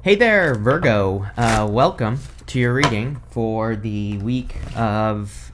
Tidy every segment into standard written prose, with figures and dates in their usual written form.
Hey there, Virgo. Welcome to your reading for the week of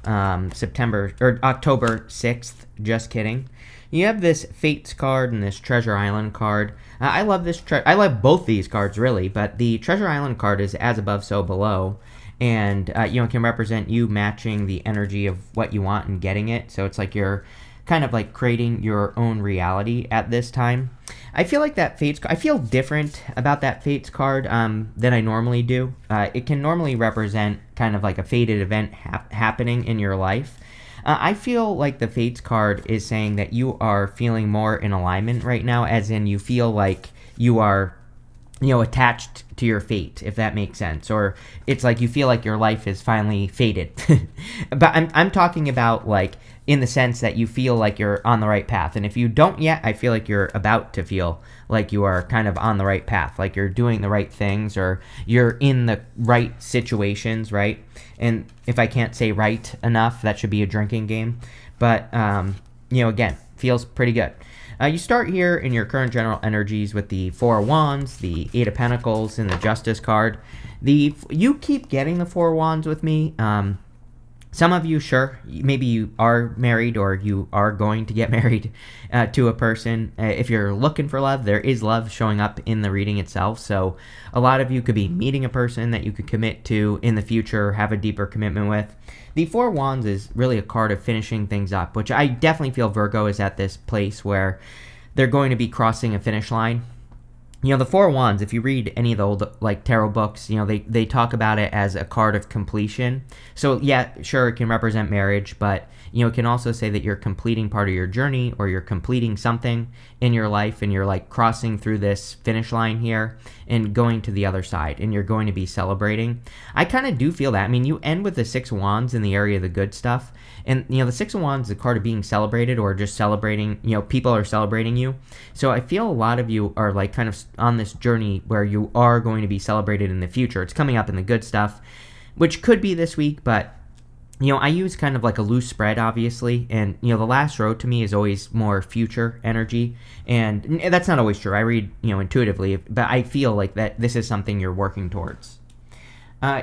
September or October 6th. Just kidding. You have this Fates card and this Treasure Island card. I love this. I love both these cards really, but the Treasure Island card is as above, so below, and can represent you matching the energy of what you want and getting it. So it's like you're kind of like creating your own reality at this time. I feel like that Fates. I feel different about that Fates card than I normally do. It can normally represent kind of like a fated event happening in your life. I feel like the Fates card is saying that you are feeling more in alignment right now, as in you feel like you are, attached to your fate, if that makes sense. Or it's like you feel like your life is finally fated. But I'm talking about like in the sense that you feel like you're on the right path. And if you don't yet, I feel like you're about to feel like you are kind of on the right path, like you're doing the right things or you're in the right situations, right? And if I can't say right enough, that should be a drinking game. But, again, feels pretty good. You start here in your current general energies with the Four of Wands, the Eight of Pentacles, and the Justice card. You keep getting the Four of Wands with me. Some of you, sure, maybe you are married or you are going to get married to a person. If you're looking for love, there is love showing up in the reading itself. So a lot of you could be meeting a person that you could commit to in the future, have a deeper commitment with. The Four of Wands is really a card of finishing things up, which I definitely feel Virgo is at this place where they're going to be crossing a finish line. The Four of Wands, if you read any of the old like tarot books, they talk about it as a card of completion. So yeah, sure, it can represent marriage, but it can also say that you're completing part of your journey or you're completing something in your life and you're like crossing through this finish line here and going to the other side and you're going to be celebrating. I kind of do feel that. I mean, you end with the Six of Wands in the area of the good stuff. And, the Six of Wands is a card of being celebrated or just celebrating, people are celebrating you. So I feel a lot of you are like kind of on this journey where you are going to be celebrated in the future. It's coming up in the good stuff, which could be this week, but I use kind of like a loose spread, obviously, and, the last row to me is always more future energy, and that's not always true. I read, intuitively, but I feel like that this is something you're working towards.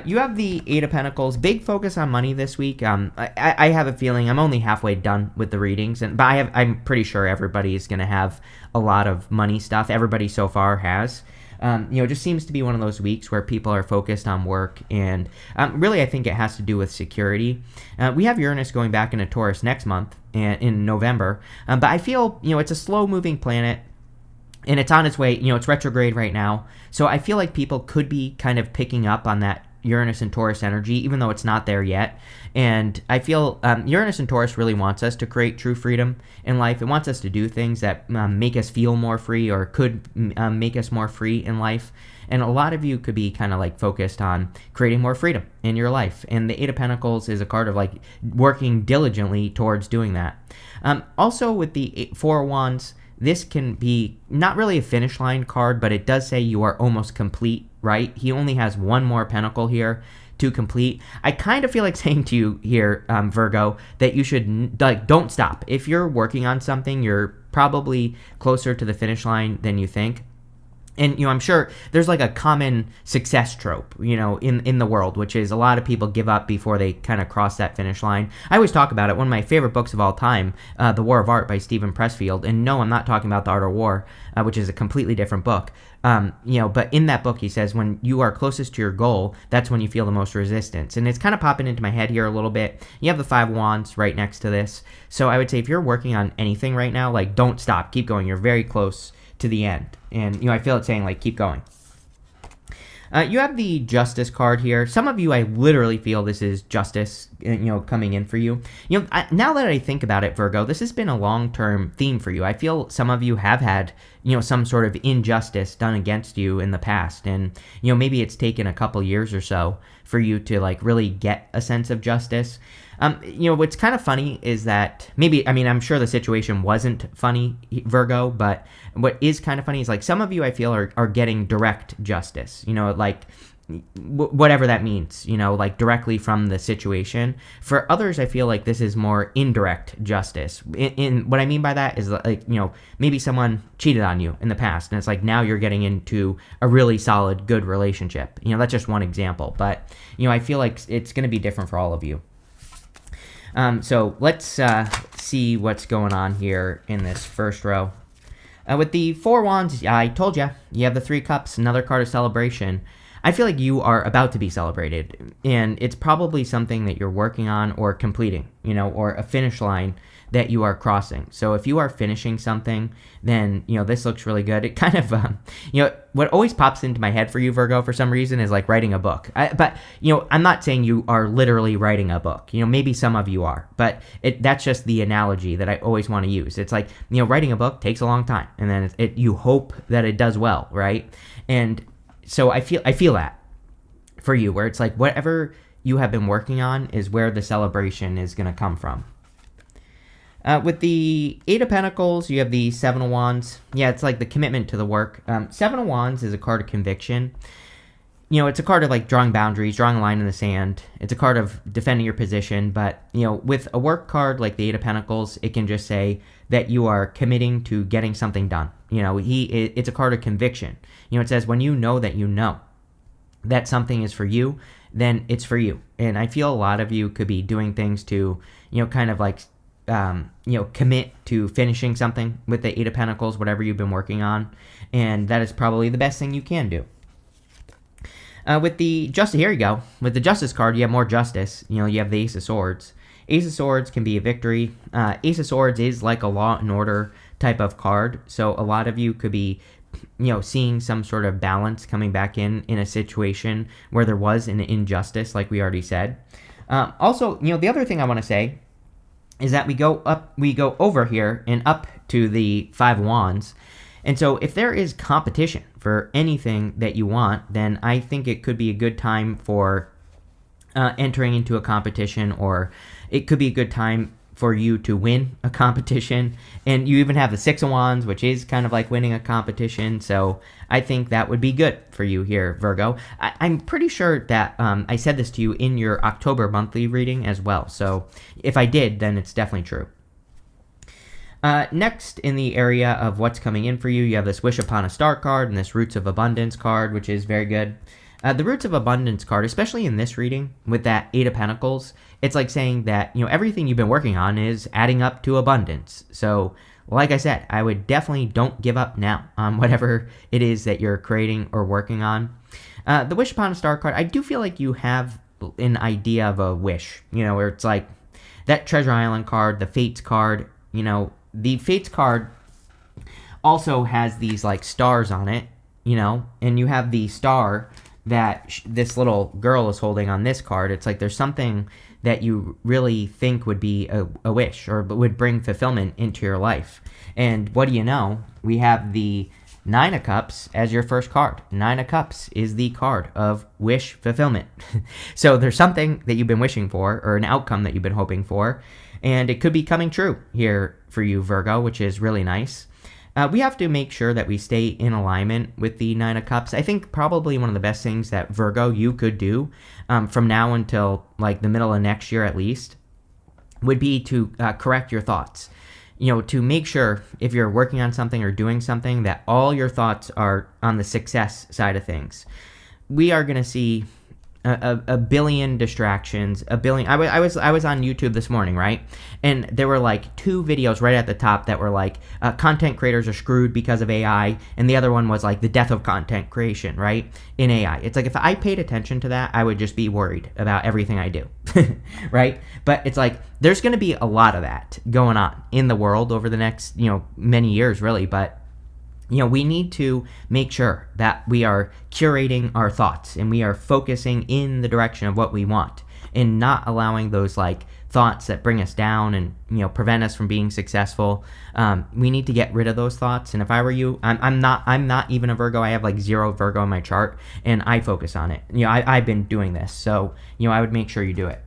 You have the Eight of Pentacles, big focus on money this week. I have a feeling I'm only halfway done with the readings, but I'm pretty sure everybody is going to have a lot of money stuff. Everybody so far has. It just seems to be one of those weeks where people are focused on work, and really I think it has to do with security. We have Uranus going back into Taurus next month in November, but I feel, it's a slow-moving planet, and it's on its way, it's retrograde right now, so I feel like people could be kind of picking up on that Uranus and Taurus energy, even though it's not there yet. And I feel Uranus and Taurus really wants us to create true freedom in life. It wants us to do things that make us feel more free or could make us more free in life. And a lot of you could be kind of like focused on creating more freedom in your life. And the Eight of Pentacles is a card of like working diligently towards doing that. Also with the Four of Wands, this can be not really a finish line card, but it does say you are almost complete, right? He only has one more pentacle here to complete. I kind of feel like saying to you here, Virgo, that you should don't stop. If you're working on something, you're probably closer to the finish line than you think. And, I'm sure there's like a common success trope, in the world, which is a lot of people give up before they kind of cross that finish line. I always talk about it. One of my favorite books of all time, The War of Art by Stephen Pressfield. And no, I'm not talking about The Art of War, which is a completely different book. But in that book, he says when you are closest to your goal, that's when you feel the most resistance. And it's kind of popping into my head here a little bit. You have the Five of Wands right next to this. So I would say if you're working on anything right now, like don't stop, keep going. You're very close to the end. And, I feel it saying, like, keep going. You have the Justice card here. Some of you, I literally feel this is justice, coming in for you. Now that I think about it, Virgo, this has been a long-term theme for you. I feel some of you have had, some sort of injustice done against you in the past. And, maybe it's taken a couple years or so for you to, like, really get a sense of justice. What's kind of funny is that I'm sure the situation wasn't funny, Virgo, but what is kind of funny is like some of you I feel are getting direct justice. whatever that means, like directly from the situation. For others, I feel like this is more indirect justice. In what I mean by that is like, maybe someone cheated on you in the past, and it's like now you're getting into a really solid, good relationship. That's just one example, but I feel like it's going to be different for all of you. So let's see what's going on here in this first row. With the Four Wands, I told you have the Three Cups, another card of celebration. I feel like you are about to be celebrated, and it's probably something that you're working on or completing, or a finish line that you are crossing. So if you are finishing something, then, this looks really good. It kind of, what always pops into my head for you, Virgo, for some reason is like writing a book. But I'm not saying you are literally writing a book. Maybe some of you are, but that's just the analogy that I always want to use. It's like, writing a book takes a long time, and then you hope that it does well, right? And so I feel that for you, where it's like whatever you have been working on is where the celebration is going to come from. With the Eight of Pentacles, you have the Seven of Wands. Yeah, it's like the commitment to the work. Seven of Wands is a card of conviction. It's a card of like drawing boundaries, drawing a line in the sand. It's a card of defending your position. But, with a work card like the Eight of Pentacles, it can just say that you are committing to getting something done. It's a card of conviction. It says when you know that something is for you, then it's for you. And I feel a lot of you could be doing things to, kind of like, commit to finishing something with the Eight of Pentacles, whatever you've been working on. And that is probably the best thing you can do. With the Justice, here you go. With the Justice card, you have more justice. You have the Ace of Swords. Ace of Swords can be a victory. Ace of Swords is like a law and order type of card. So a lot of you could be, seeing some sort of balance coming back in a situation where there was an injustice, like we already said. Also, the other thing I want to say is that we go over here and up to the Five of Wands. And so if there is competition for anything that you want, then I think it could be a good time for entering into a competition, or it could be a good time for you to win a competition. And you even have the Six of Wands, which is kind of like winning a competition. So I think that would be good for you here, Virgo. I'm pretty sure that I said this to you in your October monthly reading as well. So if I did, then it's definitely true. Next, in the area of what's coming in for you, you have this Wish Upon a Star card and this Roots of Abundance card, which is very good. The Roots of Abundance card, especially in this reading with that Eight of Pentacles, it's like saying that, everything you've been working on is adding up to abundance. So, like I said, I would definitely don't give up now on whatever it is that you're creating or working on. The Wish Upon a Star card, I do feel like you have an idea of a wish, where it's like that Treasure Island card, the Fates card, the Fates card also has these like stars on it, and you have the star that this little girl is holding on this card. It's like there's something that you really think would be a wish or would bring fulfillment into your life. And what do you know? We have the Nine of Cups as your first card. Nine of Cups is the card of wish fulfillment. So there's something that you've been wishing for, or an outcome that you've been hoping for, and it could be coming true here for you, Virgo, which is really nice. We have to make sure that we stay in alignment with the Nine of Cups. I think probably one of the best things that, Virgo, you could do from now until like the middle of next year at least would be to correct your thoughts. To make sure if you're working on something or doing something that all your thoughts are on the success side of things. We are going to see a billion distractions, a billion. I was on YouTube this morning, right? And there were like two videos right at the top that were like content creators are screwed because of AI, and the other one was like the death of content creation, right? In AI. It's like if I paid attention to that, I would just be worried about everything I do, right? But it's like there's going to be a lot of that going on in the world over the next, many years really, but we need to make sure that we are curating our thoughts and we are focusing in the direction of what we want and not allowing those like thoughts that bring us down and, prevent us from being successful. We need to get rid of those thoughts. And if I were you, I'm not even a Virgo. I have like 0 Virgo in my chart and I focus on it. I've been doing this. So, I would make sure you do it.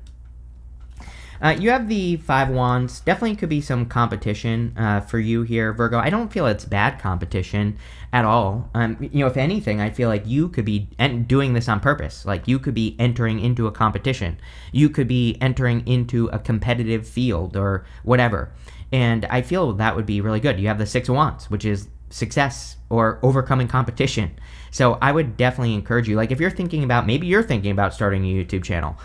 You have the Five of Wands. Definitely could be some competition for you here, Virgo. I don't feel it's bad competition at all. If anything, I feel like you could be doing this on purpose. Like you could be entering into a competition. You could be entering into a competitive field or whatever. And I feel that would be really good. You have the Six of Wands, which is success or overcoming competition. So I would definitely encourage you. Like if you're thinking about, maybe you're thinking about starting a YouTube channel.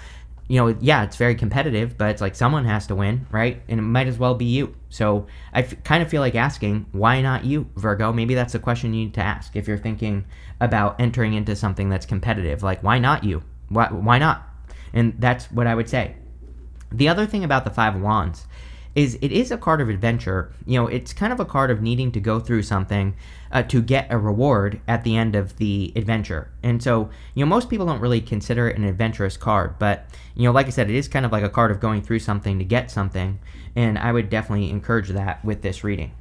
Yeah, it's very competitive, but it's like someone has to win, right? And it might as well be you. So I kind of feel like asking, why not you, Virgo? Maybe that's a question you need to ask if you're thinking about entering into something that's competitive. Like, why not you? Why not? And that's what I would say. The other thing about the Five of Wands is it is a card of adventure. It's kind of a card of needing to go through something to get a reward at the end of the adventure. And so, most people don't really consider it an adventurous card, but, like I said, it is kind of like a card of going through something to get something, and I would definitely encourage that with this reading.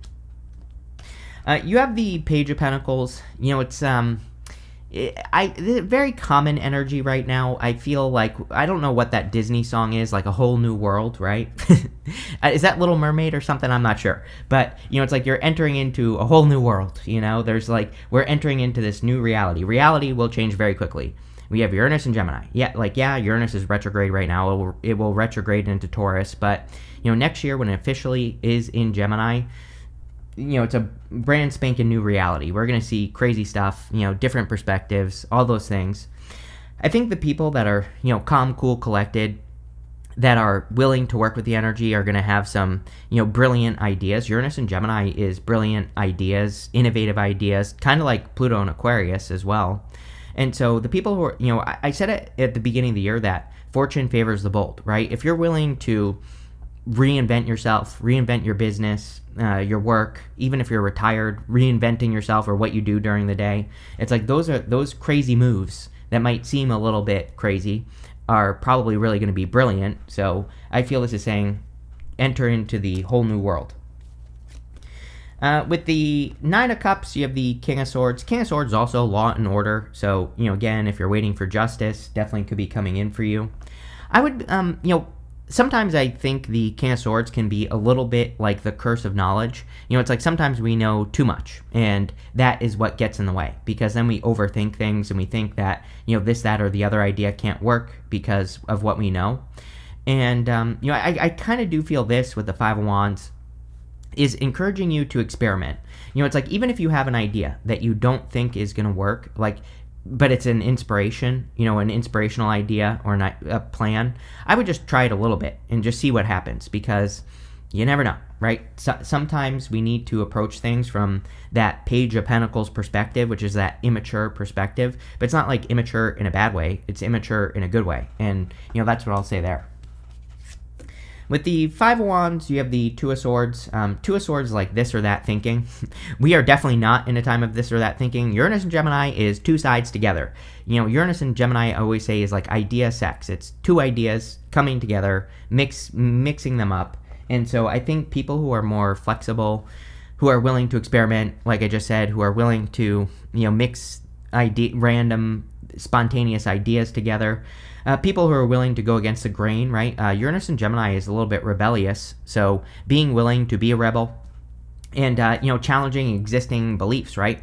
You have the Page of Pentacles. It's very common energy right now. I feel like, I don't know what that Disney song is, like A Whole New World, right? Is that Little Mermaid or something? I'm not sure. But, it's like you're entering into a whole new world, there's like, we're entering into this new reality. Reality will change very quickly. We have Uranus and Gemini. Uranus is retrograde right now. It will retrograde into Taurus. But, next year when it officially is in Gemini, it's a brand spanking new reality. We're going to see crazy stuff, different perspectives, all those things. I think the people that are, calm, cool, collected, that are willing to work with the energy are going to have some, brilliant ideas. Uranus and Gemini is brilliant ideas, innovative ideas, kind of like Pluto and Aquarius as well. And so the people who are, I said it at the beginning of the year that fortune favors the bold, right? If you're willing to reinvent yourself, reinvent your business, your work, even if you're retired, reinventing yourself or what you do during the day. It's like those crazy moves that might seem a little bit crazy are probably really going to be brilliant. So I feel this is saying enter into the whole new world. With the Nine of Cups, you have the King of Swords. King of Swords is also law and order. So, again, if you're waiting for justice, definitely could be coming in for you. I would, sometimes I think the King of Swords can be a little bit like the curse of knowledge. It's like sometimes we know too much, and that is what gets in the way, because then we overthink things and we think that, this, that, or the other idea can't work because of what we know. And, I kind of do feel this with the Five of Wands is encouraging you to experiment. It's like even if you have an idea that you don't think is going to work, but it's an inspiration, an inspirational idea or a plan, I would just try it a little bit and just see what happens, because you never know, right? Sometimes we need to approach things from that Page of Pentacles perspective, which is that immature perspective, but it's not like immature in a bad way, it's immature in a good way, and that's what I'll say there. With the Five of Wands, you have the Two of Swords. Two of Swords is like this or that thinking. We are definitely not in a time of this or that thinking. Uranus and Gemini is two sides together. Uranus and Gemini, I always say, is like idea sex. It's two ideas coming together, mixing them up. And so I think people who are more flexible, who are willing to experiment, like I just said, who are willing to, mix random, spontaneous ideas together, people who are willing to go against the grain, right? Uranus and Gemini is a little bit rebellious, so being willing to be a rebel and, challenging existing beliefs, right?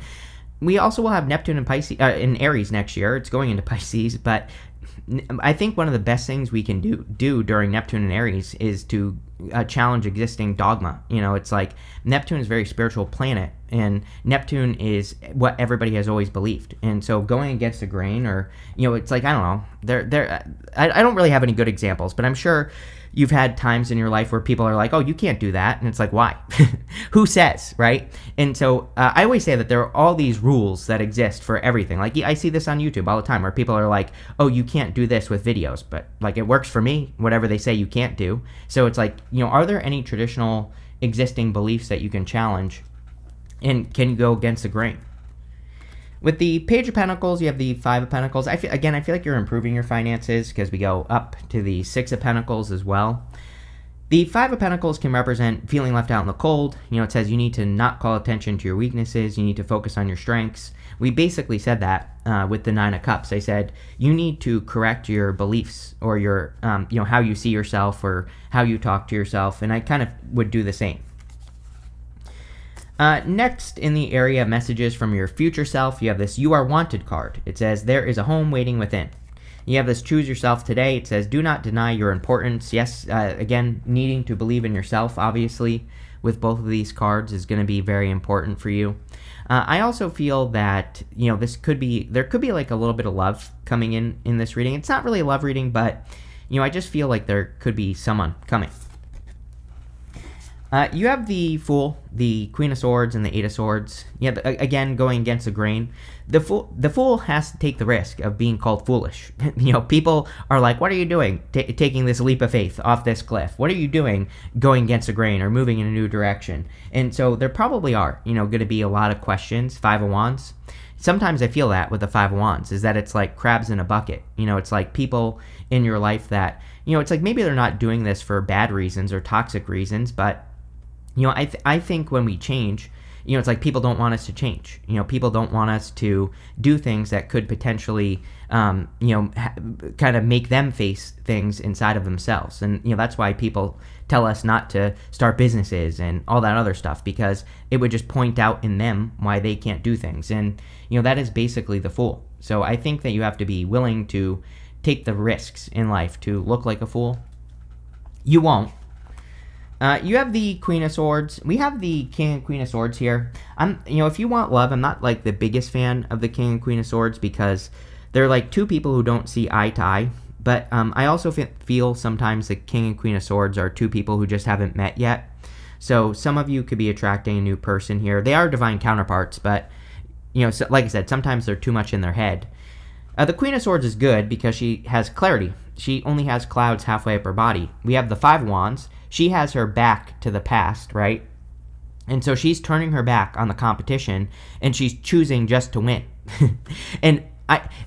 We also will have Neptune in Pisces, in Aries next year. It's going into Pisces, but I think one of the best things we can do during Neptune and Aries is to challenge existing dogma. It's like Neptune is a very spiritual planet, and Neptune is what everybody has always believed. And so going against the grain, or it's like, I don't know. I don't really have any good examples, but I'm sure you've had times in your life where people are like, oh, you can't do that. And it's like, why? Who says, right? And so I always say that there are all these rules that exist for everything. Like I see this on YouTube all the time where people are like, oh, you can't do this with videos, but like it works for me, whatever they say you can't do. So it's like, are there any traditional existing beliefs that you can challenge, and can you go against the grain? With the Page of Pentacles, you have the Five of Pentacles. I feel like you're improving your finances because we go up to the Six of Pentacles as well. The Five of Pentacles can represent feeling left out in the cold. It says you need to not call attention to your weaknesses. You need to focus on your strengths. We basically said that with the Nine of Cups. I said you need to correct your beliefs or your, how you see yourself or how you talk to yourself. And I kind of would do the same. Next, in the area of messages from your future self, you have this You Are Wanted card. It says there is a home waiting within. You have this Choose Yourself today. It says do not deny your importance. Yes, again, needing to believe in yourself, obviously, with both of these cards is going to be very important for you. I also feel that, there could be like a little bit of love coming in this reading. It's not really a love reading, but, I just feel like there could be someone coming. You have the Fool, the Queen of Swords, and the Eight of Swords. Yeah, again, going against the grain. The Fool has to take the risk of being called foolish. People are like, what are you doing taking this leap of faith off this cliff? What are you doing going against the grain or moving in a new direction? And so there probably are, going to be a lot of questions. Five of Wands. Sometimes I feel that with the Five of Wands is that it's like crabs in a bucket. It's like people in your life that, it's like maybe they're not doing this for bad reasons or toxic reasons, but I think when we change, it's like people don't want us to change. People don't want us to do things that could potentially, kind of make them face things inside of themselves. And, that's why people tell us not to start businesses and all that other stuff, because it would just point out in them why they can't do things. And, that is basically the Fool. So I think that you have to be willing to take the risks in life to look like a fool. You won't. You have the Queen of Swords. We have the King and Queen of Swords here. If you want love, I'm not like the biggest fan of the King and Queen of Swords because they're like two people who don't see eye to eye. But I also feel sometimes the King and Queen of Swords are two people who just haven't met yet. So some of you could be attracting a new person here. They are divine counterparts, but so, like I said, sometimes they're too much in their head. The Queen of Swords is good because she has clarity. She only has clouds halfway up her body. We have the Five of Wands. She has her back to the past, right? And so she's turning her back on the competition, and she's choosing just to win. And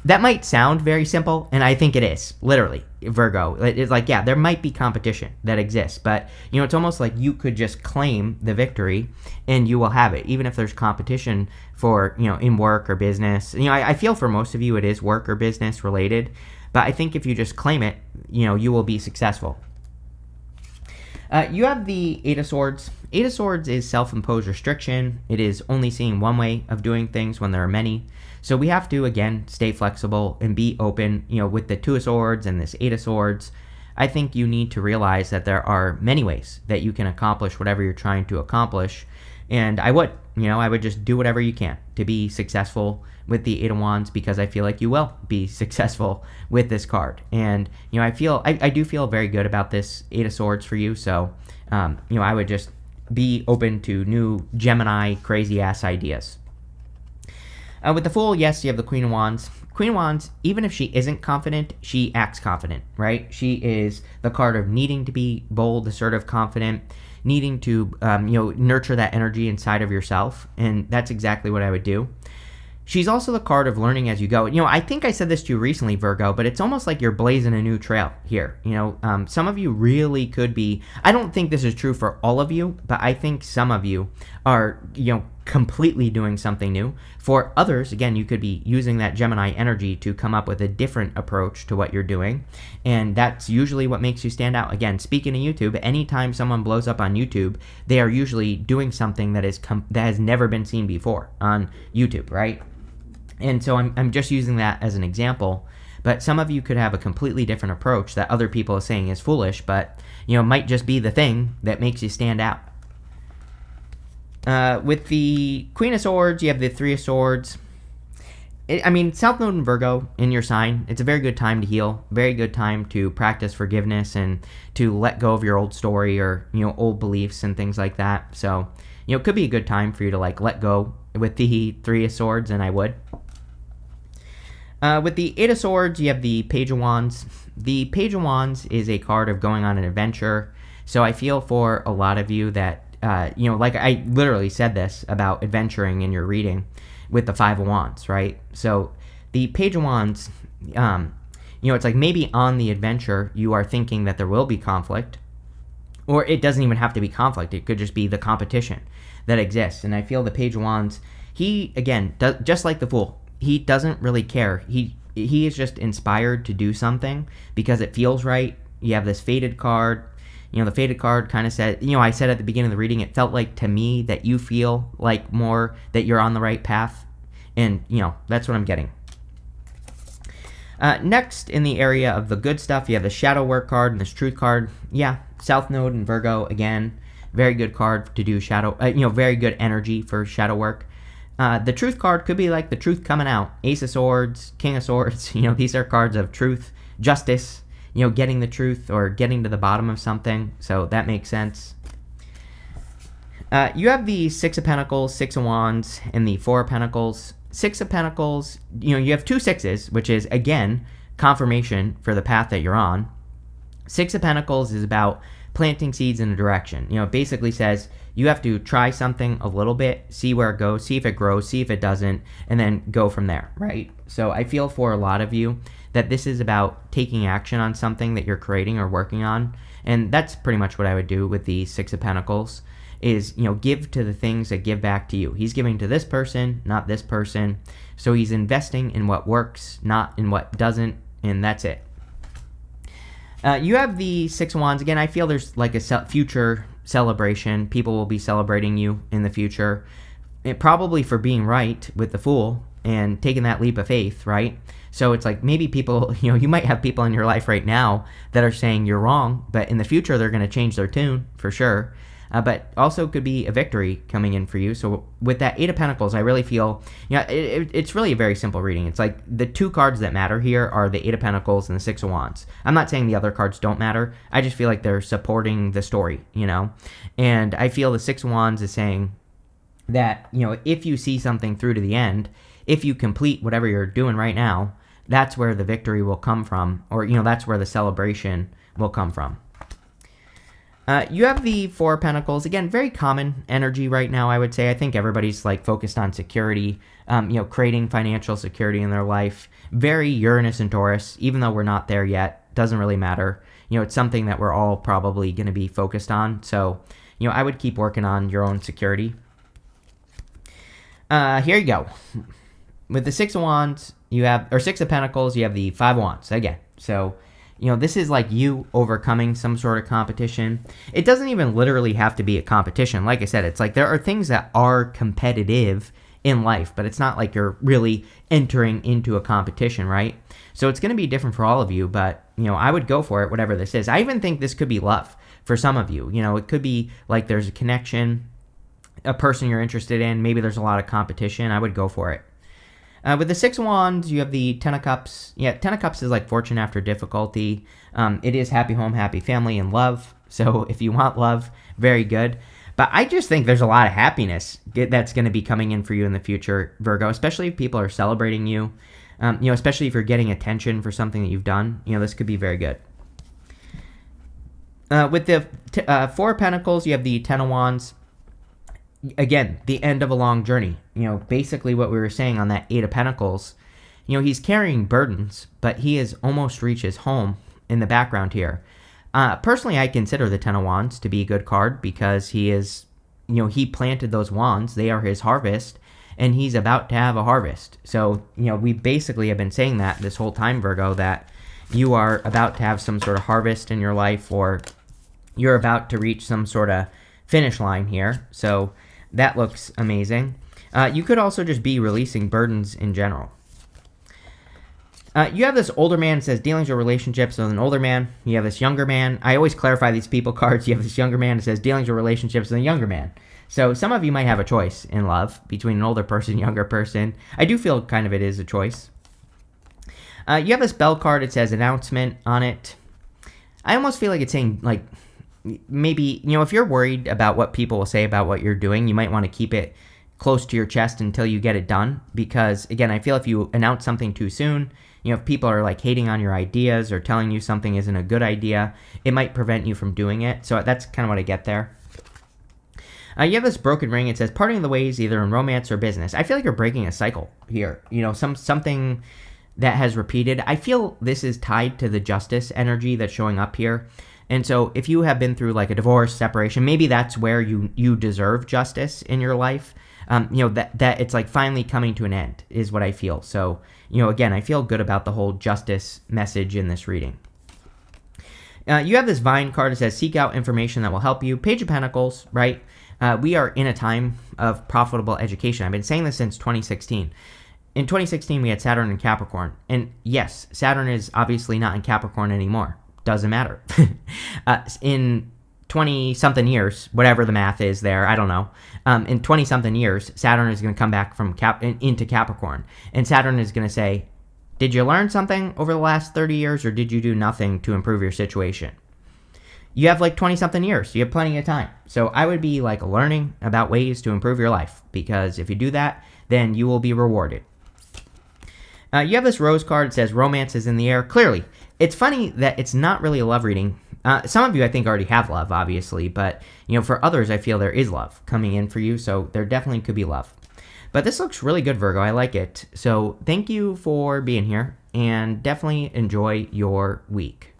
that might sound very simple, and I think it is, literally, Virgo. It's like, yeah, there might be competition that exists, but, it's almost like you could just claim the victory, and you will have it, even if there's competition for, in work or business. I feel for most of you it is work or business related, but I think if you just claim it, you will be successful. You have the Eight of Swords. Eight of Swords is self-imposed restriction. It is only seeing one way of doing things when there are many. So we have to, again, stay flexible and be open. With the Two of Swords and this Eight of Swords, I think you need to realize that there are many ways that you can accomplish whatever you're trying to accomplish. And I would just do whatever you can to be successful with the Eight of Wands, because I feel like you will be successful with this card. And, I do feel very good about this Eight of Swords for you. So, I would just be open to new Gemini crazy ass ideas. With the Fool, yes, you have the Queen of Wands. Queen of Wands, even if she isn't confident, she acts confident, right? She is the card of needing to be bold, assertive, confident, needing to, nurture that energy inside of yourself. And that's exactly what I would do. She's also the card of learning as you go. I think I said this to you recently, Virgo, but it's almost like you're blazing a new trail here. Some of you really could be, I don't think this is true for all of you, but I think some of you are, completely doing something new. For others, again, you could be using that Gemini energy to come up with a different approach to what you're doing. And that's usually what makes you stand out. Again, speaking of YouTube, anytime someone blows up on YouTube, they are usually doing something that has never been seen before on YouTube, right? And so I'm just using that as an example. But some of you could have a completely different approach that other people are saying is foolish, but, might just be the thing that makes you stand out. With the Queen of Swords, you have the Three of Swords. South Node and Virgo in your sign, it's a very good time to heal, very good time to practice forgiveness and to let go of your old story or, old beliefs and things like that. So, it could be a good time for you to, let go with the Three of Swords, and I would. With the Eight of Swords, you have the Page of Wands. The Page of Wands is a card of going on an adventure. So I feel for a lot of you that, like I literally said this about adventuring in your reading with the Five of Wands, right? So the Page of Wands, it's like maybe on the adventure you are thinking that there will be conflict, Or it doesn't even have to be conflict. It could just be the competition that exists. And I feel the Page of Wands, he, again, just like the Fool, he doesn't really care. He is just inspired to do something because it feels right. You have this Fated card. The Fated card kind of said, I said at the beginning of the reading, it felt like to me that you feel like more that you're on the right path. And, that's what I'm getting. Next, in the area of the good stuff, you have the Shadow Work card and this Truth card. Yeah, South Node and Virgo, again, very good card to do shadow, very good energy for shadow work. The Truth card could be like the truth coming out. Ace of Swords, King of Swords, these are cards of truth, justice, getting the truth or getting to the bottom of something. So that makes sense. You have the Six of Pentacles, Six of Wands, and the Four of Pentacles. Six of Pentacles, you have two sixes, which is, again, confirmation for the path that you're on. Six of Pentacles is about planting seeds in a direction. It basically says you have to try something a little bit, see where it goes, see if it grows, see if it doesn't, and then go from there, right? So I feel for a lot of you that this is about taking action on something that you're creating or working on. And that's pretty much what I would do with the Six of Pentacles. Is, give to the things that give back to you. He's giving to this person, not this person. So he's investing in what works, not in what doesn't, and that's it. You have the Six of Wands. Again, I feel there's like a future celebration. People will be celebrating you in the future. Probably for being right with the Fool and taking that leap of faith, right? So it's like maybe people, you might have people in your life right now that are saying you're wrong, but in the future they're going to change their tune for sure. But also could be a victory coming in for you. So with that Eight of Pentacles, I really feel, it's really a very simple reading. It's like the two cards that matter here are the Eight of Pentacles and the Six of Wands. I'm not saying the other cards don't matter. I just feel like they're supporting the story, And I feel the Six of Wands is saying that, if you see something through to the end, if you complete whatever you're doing right now, that's where the victory will come from. Or, that's where the celebration will come from. You have the Four of Pentacles. Again, very common energy right now, I would say. I think everybody's like focused on security, creating financial security in their life. Very Uranus and Taurus, even though we're not there yet. Doesn't really matter. It's something that we're all probably going to be focused on. So, I would keep working on your own security. Here you go. With the Six of Wands, Six of Pentacles, you have the Five of Wands again. So, this is like you overcoming some sort of competition. It doesn't even literally have to be a competition. Like I said, it's like there are things that are competitive in life, but it's not like you're really entering into a competition, right? So it's going to be different for all of you, but, I would go for it, whatever this is. I even think this could be love for some of you. It could be like there's a connection, a person you're interested in. Maybe there's a lot of competition. I would go for it. With the Six of Wands, you have the Ten of Cups. Yeah, Ten of Cups is like fortune after difficulty. It is happy home, happy family, and love. So if you want love, very good. But I just think there's a lot of happiness that's going to be coming in for you in the future, Virgo, especially if people are celebrating you. Especially if you're getting attention for something that you've done. This could be very good. With the Four of Pentacles, you have the Ten of Wands. Again, the end of a long journey. Basically what we were saying on that Eight of Pentacles, he's carrying burdens, but he has almost reached his home in the background here. Personally, I consider the Ten of Wands to be a good card because he is, he planted those wands. They are his harvest, and he's about to have a harvest. So, we basically have been saying that this whole time, Virgo, that you are about to have some sort of harvest in your life, or you're about to reach some sort of finish line here. So that looks amazing. You could also just be releasing burdens in general. You have this older man that says dealings or relationships with an older man. You have this younger man. I always clarify these people cards. You have this younger man that says dealings or relationships with a younger man. So some of you might have a choice in love between an older person, younger person. I do feel kind of it is a choice. You have this bell card. It says announcement on it. I almost feel like it's saying like, maybe, if you're worried about what people will say about what you're doing, you might want to keep it close to your chest until you get it done. Because, again, I feel if you announce something too soon, if people are like hating on your ideas or telling you something isn't a good idea, it might prevent you from doing it. So that's kind of what I get there. You have this broken ring. It says parting of the ways, either in romance or business. I feel like you're breaking a cycle here. Something that has repeated. I feel this is tied to the justice energy that's showing up here. And so if you have been through like a divorce, separation, maybe that's where you deserve justice in your life. That it's like finally coming to an end is what I feel. So, again, I feel good about the whole justice message in this reading. You have this Vine card that says, seek out information that will help you. Page of Pentacles, right? We are in a time of profitable education. I've been saying this since 2016. In 2016, we had Saturn in Capricorn. And yes, Saturn is obviously not in Capricorn anymore. Doesn't matter. In 20-something years, whatever the math is there, I don't know. In 20-something years, Saturn is going to come back from into Capricorn. And Saturn is going to say, did you learn something over the last 30 years, or did you do nothing to improve your situation? You have like 20-something years. You have plenty of time. So I would be like learning about ways to improve your life, because if you do that, then you will be rewarded. You have this Rose card that says romance is in the air. Clearly, it's funny that it's not really a love reading. Some of you, I think, already have love, obviously, but for others, I feel there is love coming in for you, so there definitely could be love. But this looks really good, Virgo. I like it. So thank you for being here, and definitely enjoy your week.